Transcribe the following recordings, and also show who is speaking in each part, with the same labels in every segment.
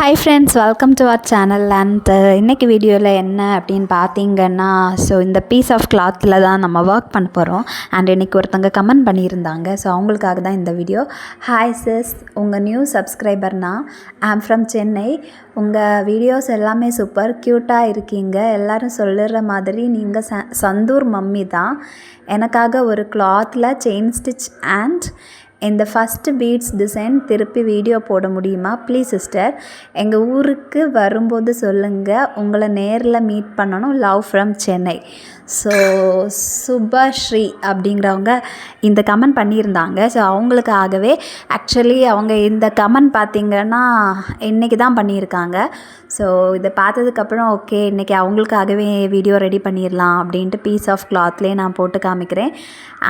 Speaker 1: Hi friends, welcome to our channel. And இன்றைக்கி வீடியோவில் என்ன அப்படின்னு பார்த்தீங்கன்னா, ஸோ இந்த பீஸ் ஆஃப் கிளாத்தில் தான் நம்ம ஒர்க் பண்ண போகிறோம். அண்ட் இன்றைக்கி ஒருத்தங்க கமெண்ட் பண்ணியிருந்தாங்க. ஸோ அவங்களுக்காக தான் இந்த வீடியோ. ஹாய் சிஸ், உங்கள் நியூ சப்ஸ்கிரைபர்னா ஐம் ஃப்ரம் சென்னை. உங்கள் வீடியோஸ் எல்லாமே சூப்பர் க்யூட்டாக இருக்கீங்க. எல்லோரும் சொல்லுற மாதிரி நீங்கள் சந்தூர் மம்மி தான். எனக்காக ஒரு கிளாத்தில் செயின் ஸ்டிச் அண்ட் இந்த ஃபஸ்ட்டு பீட்ஸ் டிசைன் திருப்பி வீடியோ போட முடியுமா ப்ளீஸ் சிஸ்டர்? எங்கள் ஊருக்கு வரும்போது சொல்லுங்கள், உங்களை நேரில் மீட் பண்ணணும். Love from Chennai. So Subhashree அப்படிங்கிறவங்க இந்த கமெண்ட் பண்ணியிருந்தாங்க. ஸோ அவங்களுக்காகவே ஆக்சுவலி அவங்க இந்த கமெண்ட் பார்த்திங்கன்னா இன்றைக்கி தான் பண்ணியிருக்காங்க. ஸோ இதை பார்த்ததுக்கப்புறம் ஓகே, இன்றைக்கி அவங்களுக்காகவே வீடியோ ரெடி பண்ணிடலாம் அப்படின்ட்டு பீஸ் ஆஃப் கிளாத்லேயே நான் போட்டு காமிக்கிறேன்.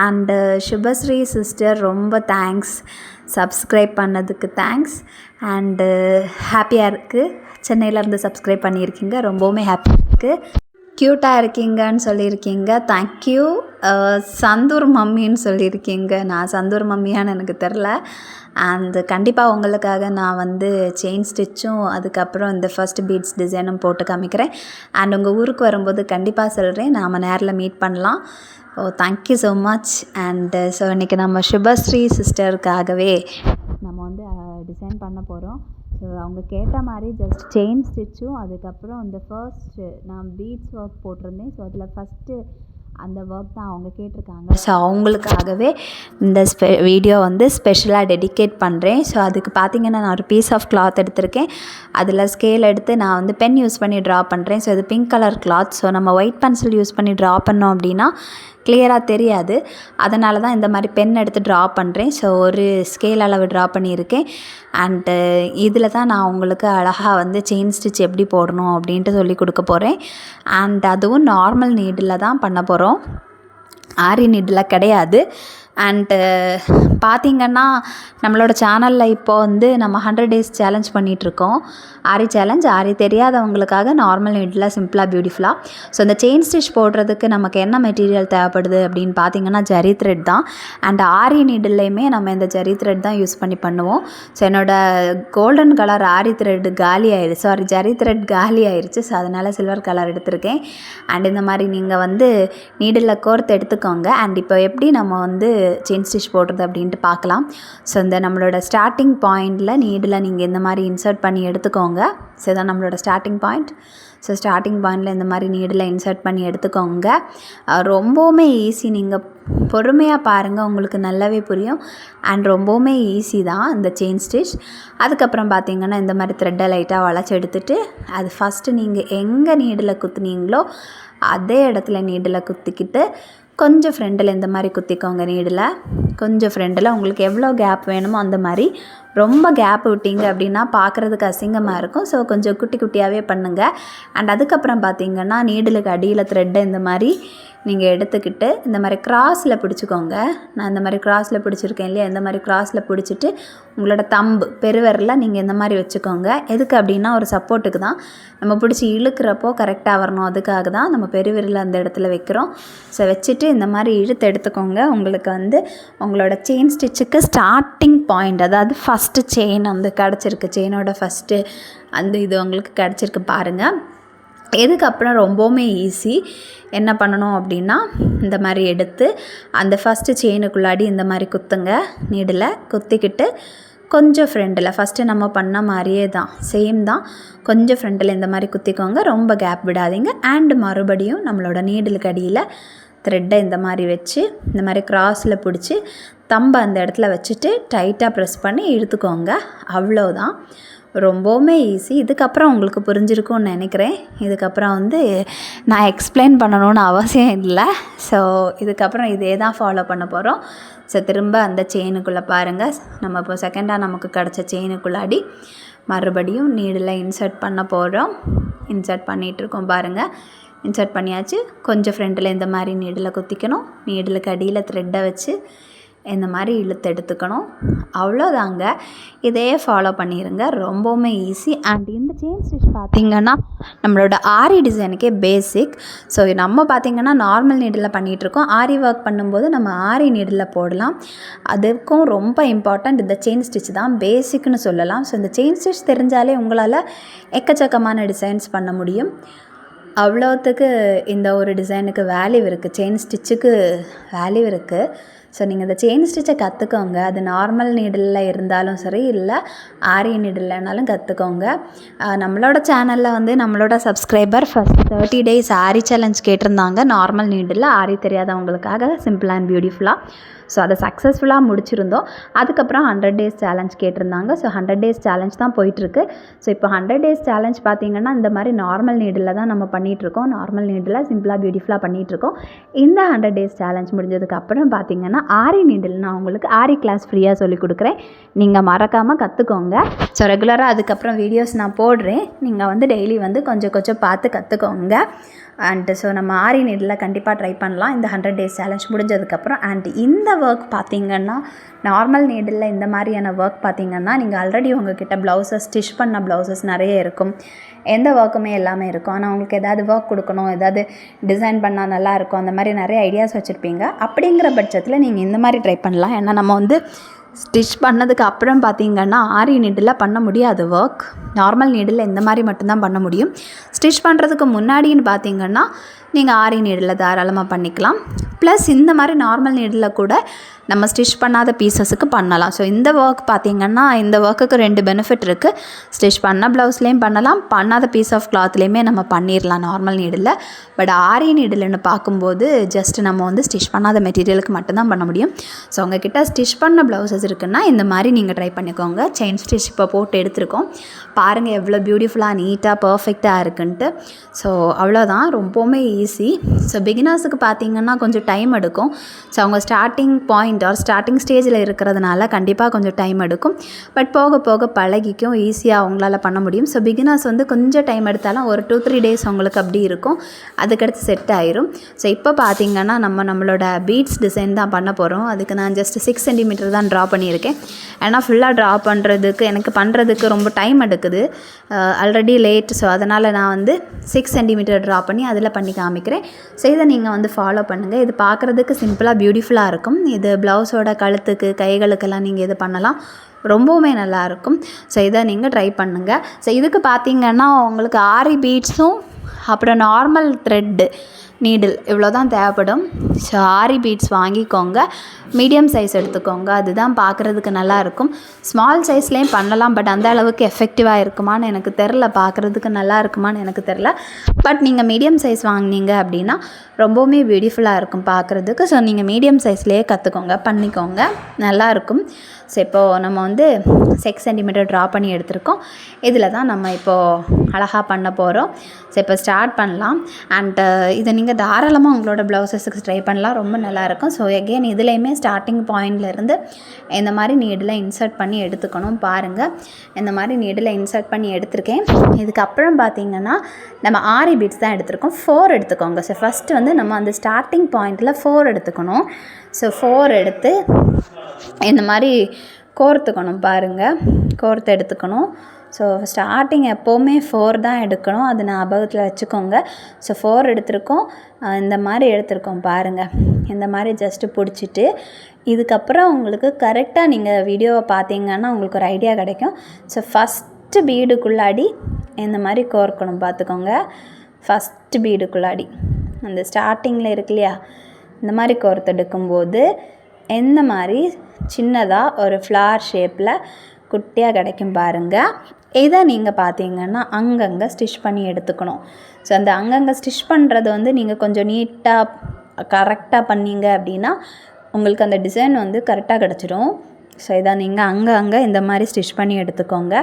Speaker 1: அண்டு சுபஸ்ரீ சிஸ்டர் ரொம்ப தேங்க்ஸ், சப்ஸ்கிரைப் பண்ணதுக்கு தேங்க்ஸ். அண்டு ஹாப்பியாக இருக்குது, சென்னையிலேருந்து சப்ஸ்கிரைப் பண்ணியிருக்கீங்க, ரொம்பவுமே ஹாப்பியாக இருக்குது. க்யூட்டாக இருக்கீங்கன்னு சொல்லியிருக்கீங்க, தேங்க்யூ. சந்தூர் மம்மின்னு சொல்லியிருக்கீங்க. நான் சந்தூர் மம்மியான்னு எனக்கு தெரில. அண்டு கண்டிப்பாக உங்களுக்காக நான் செயின் ஸ்டிச்சும் அதுக்கப்புறம் இந்த ஃபஸ்ட் பீட்ஸ் டிசைனும் போட்டு காமிக்கிறேன். அண்ட் உங்கள் ஊருக்கு வரும்போது கண்டிப்பாக சொல்கிறேன், நாம் நேரில் மீட் பண்ணலாம். Thank you so much. And so இன்றைக்கி நம்ம சுபஸ்ரீ சிஸ்டருக்காகவே நம்ம டிசைன் பண்ண போகிறோம். ஸோ அவங்க கேட்ட மாதிரி ஜஸ்ட் செயின் ஸ்டிச்சும் அதுக்கப்புறம் இந்த ஃபர்ஸ்ட்டு நான் பீட்ஸ் ஒர்க் போட்டிருந்தேன். ஸோ அதில் ஃபஸ்ட்டு அந்த ஒர்க் தான் அவங்க கேட்டிருக்காங்க. ஸோ அவங்களுக்காகவே இந்த வீடியோ ஸ்பெஷலாக டெடிகேட் பண்ணுறேன். ஸோ அதுக்கு பார்த்திங்கன்னா நான் ஒரு பீஸ் ஆஃப் கிளாத் எடுத்திருக்கேன். அதில் ஸ்கேல் எடுத்து நான் பென் யூஸ் பண்ணி ட்ரா பண்ணுறேன். ஸோ இது பிங்க் கலர் கிளாத். ஸோ நம்ம ஒயிட் பென்சில் யூஸ் பண்ணி ட்ரா பண்ணோம் அப்படின்னா கிளியராக தெரியாது. அதனால தான் இந்த மாதிரி பென் எடுத்து ட்ரா பண்ணுறேன். ஸோ ஒரு ஸ்கேல் அளவு ட்ரா பண்ணியிருக்கேன். அண்டு இதில் தான் நான் உங்களுக்கு அழகாக செயின் ஸ்டிச் எப்படி போடணும் அப்படின்ட்டு சொல்லி கொடுக்க போகிறேன். அண்ட் அதுவும் நார்மல் நீடில் தான் பண்ண போகிறோம், ஆரி நீடில் கிடையாது. அண்டு பார்த்திங்கன்னா நம்மளோட சேனலில் இப்போது நம்ம 100 days சேலஞ்ச் பண்ணிகிட்ருக்கோம். ஆரி சேலஞ்ச். ஆரி தெரியாதவங்களுக்காக நார்மல் நீடில் சிம்பிளாக பியூட்டிஃபுல்லாக. ஸோ இந்த செயின் ஸ்டிச் போடுறதுக்கு நமக்கு என்ன மெட்டீரியல் தேவைப்படுது அப்படின்னு பார்த்திங்கன்னா ஜரி த்ரெட் தான். அண்ட் ஆரி நீடில்லையுமே நம்ம இந்த ஜரி த்ரெட் தான் யூஸ் பண்ணி பண்ணுவோம். ஸோ என்னோடய கோல்டன் கலர் ஆரி த்ரெட் காலி ஆயிடுச்சு, சாரி ஜரி த்ரெட் காலி ஆயிடுச்சு. ஸோ அதனால் சில்வர் கலர் எடுத்திருக்கேன். அண்ட் இந்த மாதிரி நீங்கள் நீடில் கோர்த்து எடுத்துக்கோங்க. அண்ட் இப்போ எப்படி நம்ம செயின் ஸ்டிச் போடுறது அப்படின்ட்டு பார்க்கலாம். ஸோ இந்த நம்மளோட ஸ்டார்டிங் பாயிண்டில் நீடில் நீங்கள் இந்த மாதிரி இன்சர்ட் பண்ணி எடுத்துக்கோங்க. ஸோ இதான் நம்மளோட ஸ்டார்டிங் பாயிண்ட். ஸோ ஸ்டார்டிங் பாயிண்டில் இந்த மாதிரி நீடில் இன்சர்ட் பண்ணி எடுத்துக்கோங்க. ரொம்பவுமே ஈஸி, நீங்கள் பொறுமையாக பாருங்கள், உங்களுக்கு நல்லாவே புரியும். அண்ட் ரொம்பவுமே ஈஸி தான் இந்த செயின் ஸ்டிச். அதுக்கப்புறம் பார்த்திங்கன்னா இந்த மாதிரி த்ரெட்டை லைட்டாக வளைச்சி எடுத்துகிட்டு அது ஃபஸ்ட்டு நீங்கள் எங்கே நீடில் குத்துனீங்களோ அதே இடத்துல நீடில் குத்திக்கிட்டு கொஞ்சம் ஃப்ரெண்டில் இந்த மாதிரி குத்திக்கோங்க. நீடில் கொஞ்சம் ஃப்ரெண்டில் உங்களுக்கு எவ்வளோ கேப் வேணுமோ அந்த மாதிரி. ரொம்ப கேப் விட்டிங்க அப்படின்னா பார்க்குறதுக்கு அசிங்கமாக இருக்கும். ஸோ கொஞ்சம் குட்டி குட்டியாகவே பண்ணுங்கள். அண்ட் அதுக்கப்புறம் பார்த்திங்கன்னா நீடிலுக்கு அடியில் த்ரெட்டை இந்த மாதிரி நீங்கள் எடுத்துக்கிட்டு இந்த மாதிரி கிராஸில் பிடிச்சிக்கோங்க. நான் இந்த மாதிரி கிராஸில் பிடிச்சிருக்கேன் இல்லையா, இந்த மாதிரி கிராஸில் பிடிச்சிட்டு உங்களோட தம்பு பெருவிரலில் நீங்கள் இந்த மாதிரி வச்சுக்கோங்க. எதுக்கு அப்படின்னா ஒரு சப்போர்ட்டுக்கு தான். நம்ம பிடிச்சி இழுக்கிறப்போ கரெக்டாக வரணும், அதுக்காக தான் நம்ம பெருவிரலில் அந்த இடத்துல வைக்கிறோம். ஸோ வச்சுட்டு இந்த மாதிரி இழுத்து எடுத்துக்கோங்க. உங்களுக்கு உங்களோட செயின் ஸ்டிச்சுக்கு ஸ்டார்டிங் பாயிண்ட், அதாவது ஃபஸ்ட்டு செயின் கிடச்சிருக்கு, செயினோட ஃபஸ்ட்டு இது உங்களுக்கு கிடச்சிருக்கு பாருங்கள். இதுக்கப்புறம் ரொம்பவுமே ஈஸி. என்ன பண்ணணும் அப்படின்னா இந்த மாதிரி எடுத்து அந்த ஃபஸ்ட்டு செயினுக்குள்ளாடி இந்த மாதிரி குத்துங்க. நீடில் குத்திக்கிட்டு கொஞ்சம் ஃப்ரெண்டில் ஃபஸ்ட்டு நம்ம பண்ண மாதிரியே தான், சேம் தான், கொஞ்சம் ஃப்ரெண்டில் இந்த மாதிரி குத்திக்கோங்க. ரொம்ப கேப் விடாதீங்க. அண்டு மறுபடியும் நம்மளோட நீடிலுக்கு அடியில் த்ரெட்டை இந்த மாதிரி வச்சு இந்த மாதிரி கிராஸில் பிடிச்சி தம்பை அந்த இடத்துல வச்சுட்டு டைட்டாக ப்ரெஸ் பண்ணி இழுத்துக்கோங்க. அவ்வளோதான், ரொம்பவுமே ஈஸி. இதுக்கப்புறம் உங்களுக்கு புரிஞ்சிருக்கும்னு நினைக்கிறேன். இதுக்கப்புறம் நான் எக்ஸ்பிளைன் பண்ணணும்னு அவசியம் இல்லை. ஸோ இதுக்கப்புறம் இதே தான் ஃபாலோ பண்ண போகிறோம். ஸோ திரும்ப அந்த செயினுக்குள்ளே பாருங்கள், நம்ம இப்போ செகண்டாக நமக்கு கிடச்ச செயினுக்குள்ளாடி மறுபடியும் நீடில் இன்சர்ட் பண்ண போகிறோம். இன்சர்ட் பண்ணிகிட்ருக்கோம் பாருங்கள். இன்சர்ட் பண்ணியாச்சு. கொஞ்சம் ஃப்ரெண்டில் இந்த மாதிரி நீடில் குத்திக்கணும். நீடிலுக்கு அடியில் த்ரெட்டை வச்சு இந்த மாதிரி இழுத்து எடுத்துக்கணும். அவ்வளோதாங்க. இதே ஃபாலோ பண்ணிடுங்க. ரொம்பவுமே ஈஸி. அண்ட் இந்த செயின் ஸ்டிச் பார்த்திங்கன்னா நம்மளோட ஆரி டிசைனுக்கே பேசிக். ஸோ நம்ம பார்த்திங்கன்னா நார்மல் நீடில் பண்ணிகிட்ருக்கோம். ஆரி ஒர்க் பண்ணும்போது நம்ம ஆரி நீடில் போடலாம். அதுக்கும் ரொம்ப இம்பார்ட்டண்ட் இந்த செயின் ஸ்டிச் தான், பேசிக்னு சொல்லலாம். ஸோ இந்த செயின் ஸ்டிச் தெரிஞ்சாலே உங்களால் எக்கச்சக்கமான டிசைன்ஸ் பண்ண முடியும். அவ்வளோத்துக்கு இந்த ஒரு டிசைனுக்கு வேல்யூ இருக்குது, செயின் ஸ்டிச்சுக்கு வேல்யூ இருக்குது. ஸோ நீங்கள் இந்த செயின் ஸ்டிச்சை கற்றுக்கோங்க. அது நார்மல் நீடில் இருந்தாலும் சரி, இல்லை ஆரி நீடில்னாலும் கற்றுக்கோங்க. நம்மளோட சேனலில் வந்து நம்மளோட subscriber first 30 days aari challenge கேட்டிருந்தாங்க. நார்மல் நீடில் ஆரி தெரியாதவங்களுக்காக சிம்பிள் அண்ட் பியூட்டிஃபுல்லாக. ஸோ அதை சக்ஸஸ்ஃபுல்லாக முடிச்சிருந்தோம். அதுக்கப்புறம் 100 days சேலஞ்ச் கேட்டிருந்தாங்க. ஸோ 100 days சேலஞ்ச் தான் போயிட்டுருக்கு. ஸோ இப்போ 100 days சேலஞ்ச் பார்த்திங்கன்னா இந்த மாதிரி நார்மல் நீடில் தான் நம்ம பண்ணிகிட்ருக்கோம். நார்மல் நீடில் சிம்பிளாக பியூட்டிஃபுல்லாக பண்ணிகிட்ருக்கோம். இந்த 100 days சேலஞ்ச் முடிஞ்சதுக்கப்புறம் பார்த்திங்கன்னா ஆரி நீடில் நான் உங்களுக்கு ஆரி கிளாஸ் ஃப்ரீயாக சொல்லிக் கொடுக்குறேன். நீங்கள் மறக்காமல் கற்றுக்கோங்க. ஸோ ரெகுலராக அதுக்கப்புறம் வீடியோஸ் நான் போடுறேன். நீங்கள் வந்து டெய்லி வந்து கொஞ்சம் கொஞ்சம் பார்த்து கற்றுக்கோங்க. அண்டு ஸோ நம்ம ஆரி நீடில் கண்டிப்பாக ட்ரை பண்ணலாம் இந்த 100 days சேலஞ்ச் முடிஞ்சதுக்கப்புறம். அண்ட் இந்த ஒர்க் பார்த்திங்கன்னா நார்மல் நீடில் இந்த மாதிரியான ஒர்க் பார்த்திங்கன்னா நீங்கள் ஆல்ரெடி உங்கள்கிட்ட ப்ளவுஸஸ் ஸ்டிச் பண்ண ப்ளவுஸஸ் நிறைய இருக்கும். எந்த ஒர்க்குமே எல்லாமே இருக்கும். ஆனால் உங்களுக்கு ஏதாவது ஒர்க் கொடுக்கணும், ஏதாவது டிசைன் பண்ணால் நல்லாயிருக்கும், அந்த மாதிரி நிறைய ஐடியாஸ் வச்சுருப்பீங்க. அப்படிங்கிற பட்சத்தில் நீங்கள் இந்த மாதிரி ட்ரை பண்ணலாம். ஏன்னா நம்ம வந்து ஸ்டிச் பண்ணதுக்கு அப்புறம் பார்த்திங்கன்னா ஆரி நீடில் பண்ண முடியாது ஒர்க். நார்மல் நீடில் இந்த மாதிரி மட்டும்தான் பண்ண முடியும். ஸ்டிச் பண்ணுறதுக்கு முன்னாடின்னு பார்த்திங்கன்னா நீங்கள் ஆரி நீடில் தாராளமாக பண்ணிக்கலாம். ப்ளஸ் இந்த மாதிரி நார்மல் நீடில் கூட நம்ம ஸ்டிச் பண்ணாத பீசஸுக்கு பண்ணலாம். ஸோ இந்த ஒர்க் பார்த்திங்கன்னா இந்த ஒர்க்குக்கு 2 பெனிஃபிட் இருக்குது. ஸ்டிச் பண்ண ப்ளவுஸ்லேயும் பண்ணலாம், பண்ணாத பீஸ் ஆஃப் கிளாத்லேயுமே நம்ம பண்ணிடலாம் நார்மல் நீடில். பட் ஆரி நீடில்னு பார்க்கும்போது ஜஸ்ட் நம்ம வந்து ஸ்டிச் பண்ணாத மெட்டீரியலுக்கு மட்டும்தான் பண்ண முடியும். ஸோ உங்ககிட்ட ஸ்டிச் பண்ண ப்ளவுசஸ் இருக்குன்னா இந்த மாதிரி நீங்கள் ட்ரை பண்ணிக்கோங்க. செயின் ஸ்டிச் இப்போ போட்டு எடுத்துருக்கோம். பாருங்கள் எவ்வளோ பியூட்டிஃபுல்லாக நீட்டாக பர்ஃபெக்டாக இருக்குன்ட்டு. ஸோ அவ்வளோதான், ரொம்பவுமே ஈஸி. ஸோ பிகினர்ஸுக்கு பார்த்திங்கன்னா கொஞ்சம் டைம் எடுக்கும். ஸோ அவங்க ஸ்டார்டிங் பாயிண்ட் ஆர் ஸ்டார்டிங் ஸ்டேஜில் இருக்கிறதுனால கண்டிப்பாக கொஞ்சம் டைம் எடுக்கும். பட் போக போக பழகிக்கும், ஈஸியாக அவங்களால பண்ண முடியும். ஸோ பிகினர்ஸ் வந்து கொஞ்சம் டைம் எடுத்தாலும் ஒரு 2-3 days அவங்களுக்கு அப்படி இருக்கும். அதுக்கடுத்து செட் ஆயிரும். ஸோ இப்போ பார்த்திங்கன்னா நம்மளோட பீட்ஸ் டிசைன் தான் பண்ண போகிறோம். அதுக்கு நான் ஜஸ்ட் 6 cm தான் ட்ரா பண்ணியிருக்கேன். ஏன்னா ஃபுல்லாக ட்ரா பண்ணுறதுக்கு எனக்கு பண்ணுறதுக்கு ரொம்ப டைம் எடுக்குது, ஆல்ரெடி லேட். ஸோ அதனால் நான் வந்து 6 cm ட்ரா பண்ணி அதில் பண்ணி காமிக்கிறேன். ஸோ இதை நீங்கள் வந்து ஃபாலோ பண்ணுங்கள். இது பார்க்குறதுக்கு சிம்பிளாக பியூட்டிஃபுல்லாக இருக்கும். இது ப்ளவுஸோட கழுத்துக்கு கைகளுக்கெல்லாம் நீங்கள் இது பண்ணலாம், ரொம்பவுமே நல்லாயிருக்கும். ஸோ இதை நீங்கள் ட்ரை பண்ணுங்கள். ஸோ இதுக்கு பார்த்திங்கன்னா உங்களுக்கு ஆரி பீட்ஸும் அப்புறம் நார்மல் த்ரெட்டு நீடில் இவ்வளோ தான் தேவைப்படும். ஸோ ஆரி பீட்ஸ் வாங்கிக்கோங்க, மீடியம் சைஸ் எடுத்துக்கோங்க, அதுதான் பார்க்குறதுக்கு நல்லாயிருக்கும். ஸ்மால் சைஸ்லேயும் பண்ணலாம், பட் அந்த அளவுக்கு எஃபெக்டிவாக இருக்குமான்னு எனக்கு தெரில, பார்க்குறதுக்கு நல்லா இருக்குமான்னு எனக்கு தெரில. பட் நீங்கள் மீடியம் சைஸ் வாங்கினீங்க அப்படின்னா ரொம்பவுமே பியூட்டிஃபுல்லாக இருக்கும் பார்க்குறதுக்கு. ஸோ நீங்கள் மீடியம் சைஸ்லேயே கற்றுக்கோங்க, பண்ணிக்கோங்க, நல்லாயிருக்கும். ஸோ இப்போது நம்ம வந்து 6 cm ட்ரா பண்ணி எடுத்திருக்கோம். இதில் தான் நம்ம இப்போது அழகாக பண்ண போகிறோம். ஸோ இப்போ ஸ்டார்ட் பண்ணலாம். அண்டு இதை நீங்கள் தாராளமாக உங்களோட ப்ளவுசஸுக்கு ட்ரை பண்ணலாம், ரொம்ப நல்லாயிருக்கும். ஸோ எகெயின் இதுலேயுமே ஸ்டார்டிங் பாயிண்ட்லேருந்து இந்த மாதிரி நீடில் இன்சர்ட் பண்ணி எடுத்துக்கணும். பாருங்கள், இந்த மாதிரி நீடில் இன்சர்ட் பண்ணி எடுத்திருக்கேன். இதுக்கப்புறம் பார்த்திங்கன்னா நம்ம ஆரி பீட்ஸ் தான் எடுத்திருக்கோம். 4 எடுத்துக்கோங்க. ஸோ ஃபஸ்ட்டு வந்து நம்ம அந்த ஸ்டார்டிங் பாயிண்டில் 4 எடுத்துக்கணும். ஸோ 4 எடுத்து இந்த மாதிரி கோர்த்துக்கணும். பாருங்கள், கோர்த்து எடுத்துக்கணும். ஸோ ஸ்டார்டிங் எப்போவுமே 4 தான் எடுக்கணும், அது ஞாபகத்தில் வச்சுக்கோங்க. ஸோ 4 எடுத்திருக்கோம், இந்த மாதிரி எடுத்திருக்கோம். பாருங்கள், இந்த மாதிரி ஜஸ்ட்டு பிடிச்சிட்டு இதுக்கப்புறம் உங்களுக்கு கரெக்டாக நீங்கள் வீடியோவை பார்த்தீங்கன்னா உங்களுக்கு ஒரு ஐடியா கிடைக்கும். ஸோ ஃபஸ்ட்டு பீடுக்குள்ளாடி இந்த மாதிரி கோர்க்கணும். பார்த்துக்கோங்க, ஃபஸ்ட்டு பீடுக்குள்ளாடி அந்த ஸ்டார்டிங்கில் இருக்கு இல்லையா, இந்த மாதிரி கோர்த்தெடுக்கும்போது இந்த மாதிரி சின்னதாக ஒரு ஃப்ளார் ஷேப்பில் குட்டியாக கிடைக்கும். பாருங்கள், இதை நீங்கள் பார்த்தீங்கன்னா அங்கங்கே ஸ்டிச் பண்ணி எடுத்துக்கணும். ஸோ அந்த அங்கங்கே ஸ்டிச் பண்ணுறது வந்து நீங்கள் கொஞ்சம் நீட்டாக கரெக்டாக பண்ணிங்க அப்படின்னா உங்களுக்கு அந்த டிசைன் வந்து கரெக்டாக கிடச்சிடும். ஸோ இதை நீங்கள் அங்கே இந்த மாதிரி ஸ்டிச் பண்ணி எடுத்துக்கோங்க.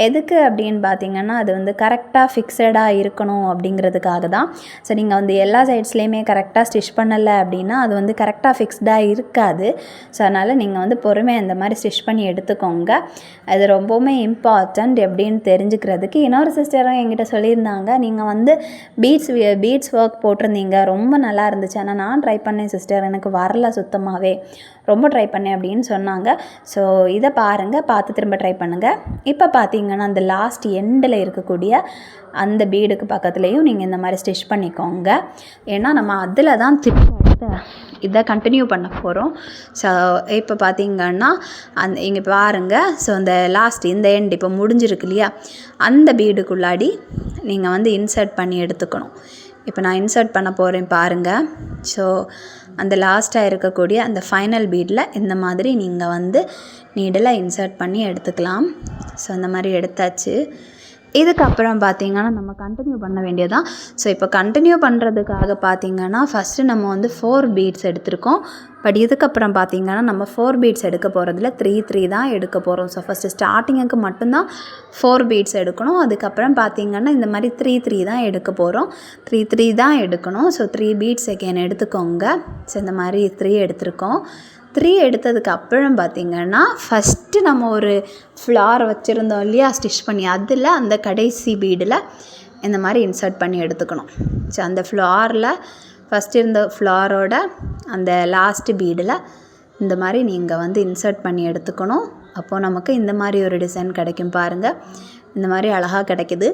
Speaker 1: எதுக்கு அப்படின்னு பார்த்தீங்கன்னா அது வந்து கரெக்டாக ஃபிக்ஸடாக இருக்கணும் அப்படிங்கிறதுக்காக தான். ஸோ நீங்கள் வந்து எல்லா சைட்ஸ்லேயுமே கரெக்டாக ஸ்டிச் பண்ணலை அப்படின்னா அது வந்து கரெக்டாக ஃபிக்ஸ்டாக இருக்காது. ஸோ அதனால் நீங்கள் வந்து பொறுமையாக இந்த மாதிரி ஸ்டிச் பண்ணி எடுத்துக்கோங்க. அது ரொம்பவுமே இம்பார்ட்டண்ட் எப்படின்னு தெரிஞ்சுக்கிறதுக்கு. இன்னொரு சிஸ்டரும் என்கிட்ட சொல்லியிருந்தாங்க, நீங்கள் வந்து பீட்ஸ் ஒர்க் போட்டிருந்தீங்க, ரொம்ப நல்லா இருந்துச்சு, ஆனால் நான் ட்ரை பண்ணேன் சிஸ்டர், எனக்கு வரல சுத்தமாகவே, ரொம்ப ட்ரை பண்ணேன் அப்படின்னு சொன்னாங்க. ஸோ இதை பாருங்கள், பார்த்து திரும்ப ட்ரை பண்ணுங்கள். இப்போ பார்த்தீங்கன்னா அந்த லாஸ்ட் எண்டில் இருக்கக்கூடிய அந்த பீடுக்கு பக்கத்துலேயும் நீங்கள் இந்த மாதிரி ஸ்டிச் பண்ணிக்கோங்க. ஏன்னா நம்ம அதில் தான் திரும்ப இதை கண்டினியூ பண்ண போகிறோம். ஸோ இப்போ பார்த்தீங்கன்னா இங்கே பாருங்கள். ஸோ அந்த லாஸ்ட் இந்த எண்ட் இப்போ முடிஞ்சிருக்கு இல்லையா, அந்த பீடுக்குள்ளாடி நீங்கள் வந்து இன்சர்ட் பண்ணி எடுத்துக்கணும். இப்போ நான் இன்சர்ட் பண்ண போகிறேன் பாருங்கள். ஸோ அந்த லாஸ்ட்டாக இருக்கக்கூடிய அந்த ஃபைனல் பீடில் இந்த மாதிரி நீங்கள் வந்து நீடில் இன்சர்ட் பண்ணி எடுத்துக்கலாம். ஸோ அந்த மாதிரி எடுத்தாச்சு. இதுக்கப்புறம் பார்த்திங்கன்னா நம்ம கண்டினியூ பண்ண வேண்டியதான். ஸோ இப்போ கண்டினியூ பண்ணுறதுக்காக பார்த்திங்கன்னா ஃபஸ்ட்டு நம்ம வந்து 4 பீட்ஸ் எடுத்திருக்கோம். பட் இதுக்கப்புறம் பார்த்திங்கன்னா நம்ம 4 பீட்ஸ் எடுக்க போகிறதுல 3 தான் எடுக்க போகிறோம். ஸோ ஃபஸ்ட்டு ஸ்டார்டிங்குக்கு மட்டும்தான் 4 பீட்ஸ் எடுக்கணும். அதுக்கப்புறம் பார்த்திங்கன்னா இந்த மாதிரி 3 தான் எடுக்க போகிறோம். 3 தான் எடுக்கணும். ஸோ 3 பீட்ஸ் அகெயின் எடுத்துக்கோங்க. ஸோ இந்த மாதிரி 3 எடுத்திருக்கோம். 3 எடுத்ததுக்கு அப்புறம் பார்த்திங்கன்னா ஃபஸ்ட்டு நம்ம ஒரு ஃப்ளார் வச்சுருந்தோம் இல்லையா ஸ்டிச் பண்ணி, அதில் அந்த கடைசி பீடில் இந்த மாதிரி இன்சர்ட் பண்ணி எடுத்துக்கணும். ஸோ அந்த ஃப்ளாரில் ஃபஸ்ட் இருந்த ஃப்ளாரோட அந்த லாஸ்ட் பீடில் இந்த மாதிரி நீங்கள் வந்து இன்சர்ட் பண்ணி எடுத்துக்கணும். அப்போது நமக்கு இந்த மாதிரி ஒரு டிசைன் கிடைக்கும் பாருங்கள். இந்த மாதிரி அழகாக கிடைக்கிது.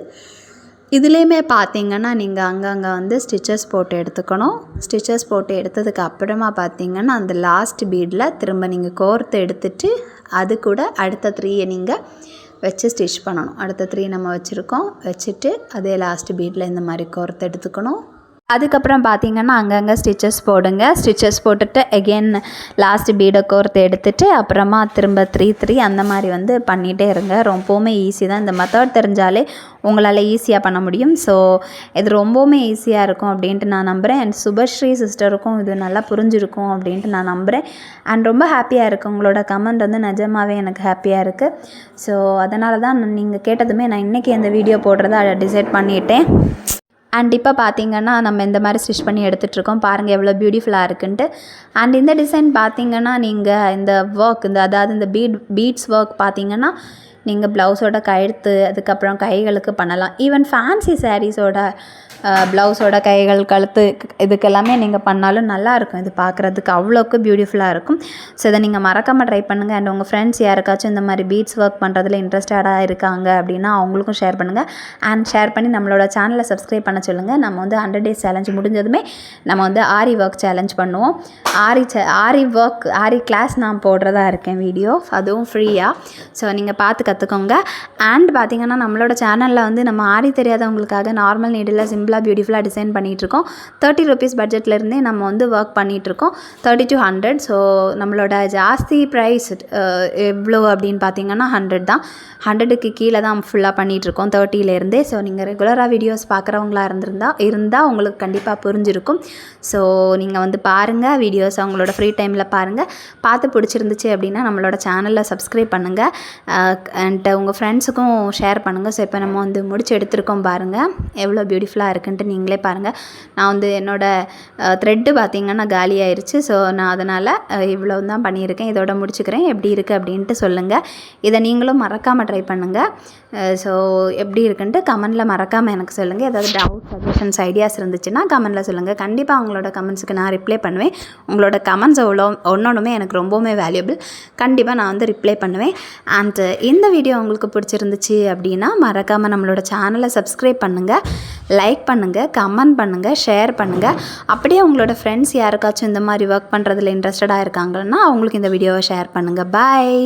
Speaker 1: இதுலேயுமே பார்த்திங்கன்னா நீங்கள் அங்கங்கே வந்து ஸ்டிச்சஸ் போட்டு எடுத்துக்கணும். ஸ்டிச்சஸ் போட்டு எடுத்ததுக்கு அப்புறமா பார்த்திங்கன்னா அந்த லாஸ்ட் பீடில் திரும்ப நீங்கள் கோர்த்து எடுத்துட்டு அது கூட அடுத்த 3 நீங்கள் வச்சு ஸ்டிச் பண்ணணும். அடுத்த 3 நம்ம வச்சுருக்கோம். வச்சுட்டு அதே லாஸ்ட் பீடில் இந்த மாதிரி கோர்த்து எடுத்துக்கணும். அதுக்கப்புறம் பார்த்திங்கன்னா அங்கங்கே ஸ்டிச்சஸ் போடுங்க. ஸ்டிச்சஸ் போட்டுட்டு அகெயின் லாஸ்ட் பீடை கோர்த்து எடுத்துகிட்டு அப்புறமா திரும்ப 3 அந்த மாதிரி வந்து பண்ணிகிட்டே இருங்க. ரொம்பவுமே ஈஸி தான். இந்த மெத்தட் தெரிஞ்சாலே உங்களால் ஈஸியாக பண்ண முடியும். ஸோ இது ரொம்பவுமே ஈஸியாக இருக்கும் அப்படின்ட்டு நான் நம்புகிறேன். அண்ட் சுபஸ்ரீ சிஸ்டருக்கும் இது நல்லா புரிஞ்சிருக்கும் அப்படின்ட்டு நான் நம்புகிறேன். அண்ட் ரொம்ப ஹாப்பியாக இருக்குது. உங்களோட கமெண்ட் வந்து நிஜமாகவே எனக்கு ஹாப்பியாக இருக்குது. ஸோ அதனால தான் நீங்கள் கேட்டதுமே நான் இன்றைக்கி இந்த வீடியோ போடுறத டிசைட் பண்ணிட்டேன். அண்ட் இப்போ பார்த்திங்கன்னா நம்ம இந்த மாதிரி ஸ்டிச் பண்ணி எடுத்துகிட்ருக்கோம். பாருங்கள் எவ்வளோ பியூட்டிஃபுல்லாக இருக்குன்ட்டு. அண்ட் இந்த டிசைன் பார்த்திங்கன்னா நீங்கள் இந்த ஒர்க் அதாவது இந்த பீட்ஸ் ஒர்க் பார்த்திங்கன்னா நீங்கள் ப்ளவுஸோட கழுத்து அதுக்கப்புறம் கைகளுக்கு பண்ணலாம். ஈவன் ஃபேன்சி சாரீஸோட ப்ளவுஸோட கைகள் கழுத்து இதுக்கெல்லாமே நீங்கள் பண்ணாலும் நல்லாயிருக்கும். இது பார்க்குறதுக்கு அவ்வளோக்கு பியூட்டிஃபுல்லாக இருக்கும். ஸோ இதை நீங்கள் மறக்காமல் ட்ரை பண்ணுங்கள். அண்ட் உங்கள் ஃப்ரெண்ட்ஸ் யாருக்காச்சும் இந்த மாதிரி பீட்ஸ் ஒர்க் பண்ணுறதுல இன்ட்ரெஸ்டடாக இருக்காங்க அப்படின்னா அவங்களுக்கும் ஷேர் பண்ணுங்கள். அண்ட் ஷேர் பண்ணி நம்மளோட சேனலை சப்ஸ்கிரைப் பண்ண சொல்லுங்கள். நம்ம வந்து 100 days சேலஞ்ச் முடிஞ்சதுமே நம்ம வந்து ஆரி ஒர்க் சேலஞ்ச் பண்ணுவோம். ஆரி கிளாஸ் நான் போடுறதா இருக்கேன் வீடியோ, அதுவும் ஃப்ரீயாக. ஸோ நீங்கள் பார்த்து கற்றுக்கோங்க. அண்ட் பார்த்திங்கன்னா நம்மளோட சேனலில் வந்து நம்ம ஆரி தெரியாதவங்களுக்காக நார்மல் நீடில் சிம்பிளாக பியூட்டிஃபுல்லாக டிசைன் பண்ணிகிட்ருக்கோம். 30 rupees பட்ஜெட்லேருந்தே நம்ம வந்து ஒர்க் பண்ணிகிட்ருக்கோம். 30 to 100. ஸோ நம்மளோட ஜாஸ்தி ப்ரைஸ் எவ்வளோ அப்படின்னு பார்த்திங்கன்னா 100 தான். 100க்கு கீழே தான் ஃபுல்லாக பண்ணிகிட்ருக்கோம் 30லேருந்தே. ஸோ நீங்கள் ரெகுலராக வீடியோஸ் பார்க்குறவங்களா இருந்தால் உங்களுக்கு கண்டிப்பாக புரிஞ்சிருக்கும். ஸோ நீங்கள் வந்து பாருங்கள் வீடியோஸ், அவங்களோட ஃப்ரீ டைமில் பாருங்கள். பார்த்து பிடிச்சிருந்துச்சு அப்படின்னா நம்மளோட சேனலில் சப்ஸ்கிரைப் பண்ணுங்கள். அண்ட் உங்கள் ஃப்ரெண்ட்ஸுக்கும் ஷேர் பண்ணுங்கள். ஸோ இப்போ நம்ம வந்து முடிச்சு எடுத்துருக்கோம் பாருங்கள் எவ்வளோ பியூட்டிஃபுல்லாக இருக்குன்ட்டு நீங்களே பாருங்கள். நான் வந்து என்னோடய த்ரெட்டு பார்த்திங்கன்னா காலி ஆயிடுச்சு. ஸோ நான் அதனால் இவ்வளோ தான் பண்ணியிருக்கேன். இதோட முடிச்சுக்கிறேன். எப்படி இருக்குது அப்படின்ட்டு சொல்லுங்கள். இதை நீங்களும் மறக்காமல் ட்ரை பண்ணுங்கள். ஸோ எப்படி இருக்குன்ட்டு கமெண்டில் மறக்காமல் எனக்கு சொல்லுங்கள். ஏதாவது டவுட் சஜஷன்ஸ் ஐடியாஸ் இருந்துச்சுன்னா கமெண்டில் சொல்லுங்கள். கண்டிப்பாக உங்களோட கமெண்ட்ஸுக்கு நான் ரிப்ளை பண்ணுவேன். உங்களோட கமெண்ட்ஸ் ஒன்னொன்றுமே எனக்கு ரொம்பவுமே வேல்யூபிள். கண்டிப்பாக நான் வந்து ரிப்ளை பண்ணுவேன். அண்ட் இந்த வீடியோ உங்களுக்கு பிடிச்சிருந்துச்சு அப்படின்னா மறக்காமல் நம்மளோட சேனலை சப்ஸ்கிரைப் பண்ணுங்கள், லைக் பண்ணுங்கள், கமெண்ட் பண்ணுங்கள், ஷேர் பண்ணுங்கள். அப்படியே உங்களோட ஃப்ரெண்ட்ஸ் யாருக்காச்சும் இந்த மாதிரி ஒர்க் பண்ணுறதுல இன்ட்ரெஸ்டடாக இருக்காங்கன்னா அவங்களுக்கு இந்த வீடியோவை ஷேர் பண்ணுங்கள். பாய்.